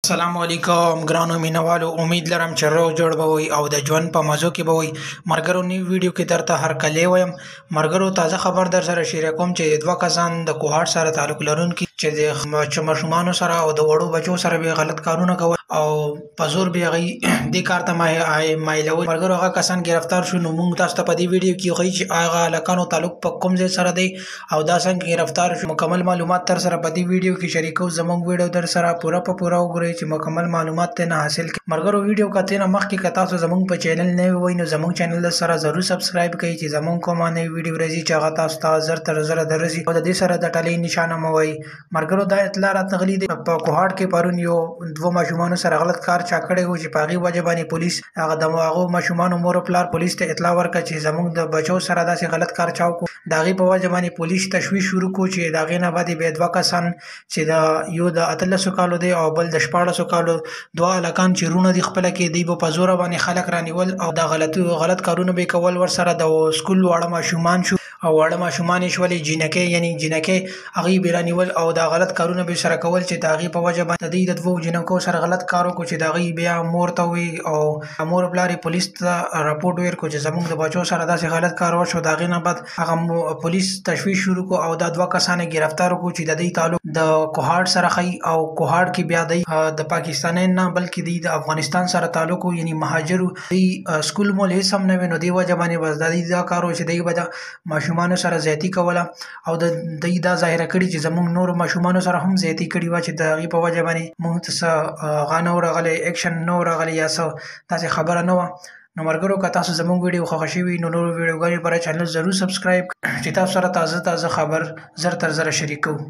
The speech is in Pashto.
السلام علیکم ګرانو مینوالو، امید لرم چې روغ جوړ به وئ او د ژوند په مزو کې به وئ. ملګرو نوی ویډیو کې درته هرکلی وایم. ملګرو تازه خبر در سره شریک کوم چې دوه کسان د کوهاټ سره تعلق لرونکي چې د ماشومانو سره او د وړو بچو سره به غلط کارونه کول او په زور به هغوی دې کار ته مایلول. ملګرو هغه کسان ګرفتار شو. نو موږ تاسو ته په دې ویډیو کې وښیو چې هغه هلکانو تعلق په کوم ځای سره دی او دا څنګه ګرفتار شو. مکمل معلومات در سره په دې ویډیو کې شریکو. زموږ ویډیو در سره پوره په پوره وګورئ چې مکمل معلومات ترنه حاصل کړئ. ملګرو ویډیو کتنه مخکې که تاسو زموږ په چینل نوي وئ نو زموږ چینل سره ضرور سبسکرایب کړئ چې زموږ کومه نوې ویډیو راځي چې هغه تاسو ته زر تر زره درځي او د دې سره د ټلۍ نشانه مه وهئ. ملګرو دا اطلاع راتغلې ده په کوهاټ کې پرون یو دوه ماشومانو سره غلط کار چا کړی و چې په هغې وجه باندې پولیس هغو ماشومانو مور او پلار پولیس ته اطلاع ورکړه چې زموږ د بچو سره داسې غلط کار چا وکړو. د هغې په وجه باندې پولیس تشویش شروع کړو چې د هغې نه بعد بیا دوه کسان چې د یو د 18 کالو دی او بل د 14 کالو دوه هلکان چې رونه دي خپله کې دوی به په زوره باندې خلک رانیول او د غلط کارونه به یې کول. ورسره د سکول واړه ماشومان شو او واړه ماشومان یې شولې جینکۍ هغوی به رانیول او دا غلط کارونه به سره کول چې د هغې په وجه باندې دوی د دوو جینکو سره غلط کار وکړو چې د هغوی بیا مور ته ووایي او مور پلار یې پولیس ته راپورټ ورکړو چې زموږ د بچو سره داسې غلط کار وشو. د هغې نه بعد هغه پولیس تشویش شروع کړو او دا دوه کسان یې ګرفتار وکړو چې د دوی تعلق د کوهاټ سره ښیي او کوهاټ کې بیا دوی د پاکستانیان نه بلکې دوی د افغانستان سره تعلق و، یعنې مهاجر و. دوی سکول مول هېڅ هم نه وی نو دې وجه باندې بس د دوی دا کار و چې دوی به د ماشومانو سره زیاتي کوله او دوی دا ظاهره کړي چې زموږ نورو ماشومانو سره هم زیاتي کړې وه چې د هغې په وجه باندې موږ ته څه هغه نه و راغلی، ایکشن نه و راغلی یا څه داسې خبره نه وه. نو ملګرو که تاسو زموږ ویډیو خوښه شوي نو نورو ویډیوګانو لپاره چینل ضرور سبسکرایب چې تاسو سره تازه خبر زر تر زره شریک کوو.